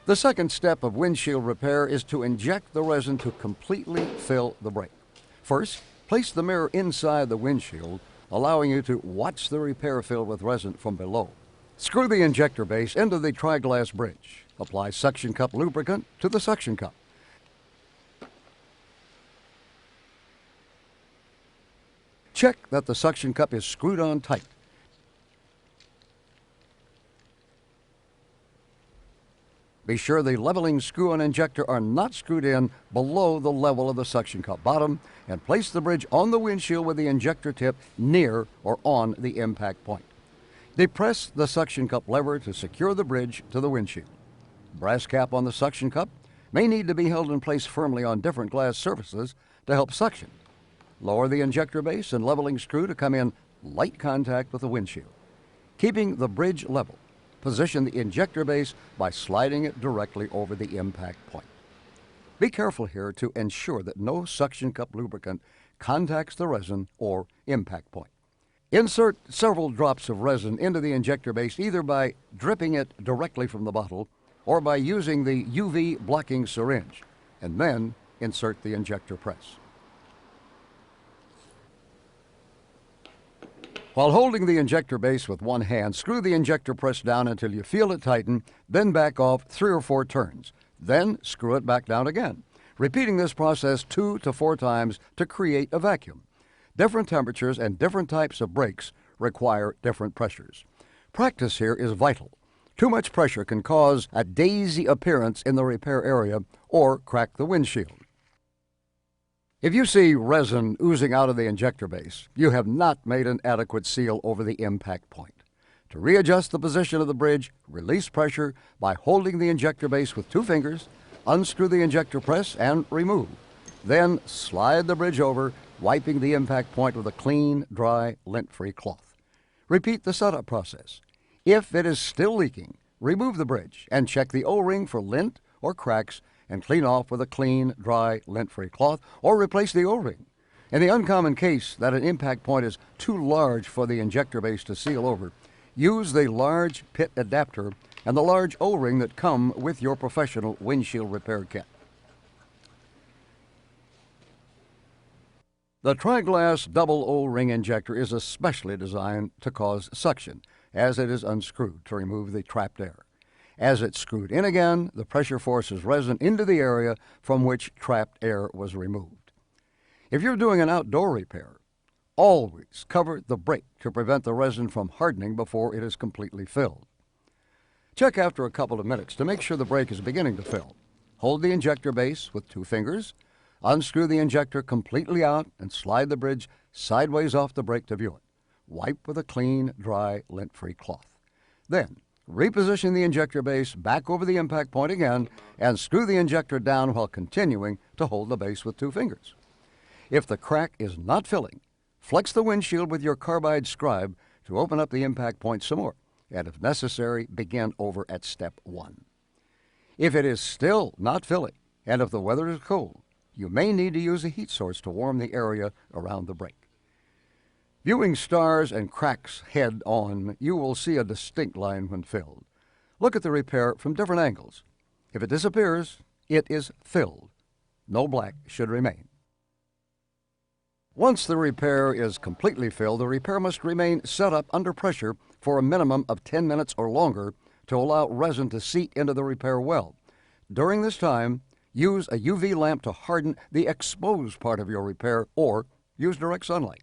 The second step of windshield repair is to inject the resin to completely fill the break. First, place the mirror inside the windshield, allowing you to watch the repair fill with resin from below. Screw the injector base into the TriGlass bridge. Apply suction cup lubricant to the suction cup. Check that the suction cup is screwed on tight. Be sure the leveling screw and injector are not screwed in below the level of the suction cup bottom, and place the bridge on the windshield with the injector tip near or on the impact point. Depress the suction cup lever to secure the bridge to the windshield. Brass cap on the suction cup may need to be held in place firmly on different glass surfaces to help suction. Lower the injector base and leveling screw to come in light contact with the windshield. Keeping the bridge level, position the injector base by sliding it directly over the impact point. Be careful here to ensure that no suction cup lubricant contacts the resin or impact point. Insert several drops of resin into the injector base either by dripping it directly from the bottle or by using the UV blocking syringe, and then insert the injector press. While holding the injector base with one hand, screw the injector press down until you feel it tighten, then back off 3 or 4 turns. Then screw it back down again, repeating this process 2 to 4 times to create a vacuum. Different temperatures and different types of brakes require different pressures. Practice here is vital. Too much pressure can cause a daisy appearance in the repair area or crack the windshield. If you see resin oozing out of the injector base, you have not made an adequate seal over the impact point. To readjust the position of the bridge, release pressure by holding the injector base with 2 fingers, unscrew the injector press and remove. Then slide the bridge over, wiping the impact point with a clean, dry, lint-free cloth. Repeat the setup process. If it is still leaking, remove the bridge and check the O-ring for lint or cracks and clean off with a clean, dry, lint-free cloth, or replace the O-ring. In the uncommon case that an impact point is too large for the injector base to seal over, use the large pit adapter and the large O-ring that come with your professional windshield repair kit. The TriGlass double O-ring injector is especially designed to cause suction, as it is unscrewed to remove the trapped air. As it's screwed in again, the pressure forces resin into the area from which trapped air was removed. If you're doing an outdoor repair, always cover the brake to prevent the resin from hardening before it is completely filled. Check after a couple of minutes to make sure the brake is beginning to fill. Hold the injector base with 2 fingers, unscrew the injector completely out, and slide the bridge sideways off the brake to view it. Wipe with a clean, dry, lint-free cloth. Then, reposition the injector base back over the impact point again and screw the injector down while continuing to hold the base with 2 fingers. If the crack is not filling, flex the windshield with your carbide scribe to open up the impact point some more, and if necessary, begin over at step 1. If it is still not filling, and if the weather is cold, you may need to use a heat source to warm the area around the brake. Viewing stars and cracks head on, you will see a distinct line when filled. Look at the repair from different angles. If it disappears, it is filled. No black should remain. Once the repair is completely filled, the repair must remain set up under pressure for a minimum of 10 minutes or longer to allow resin to seep into the repair well. During this time, use a UV lamp to harden the exposed part of your repair or use direct sunlight.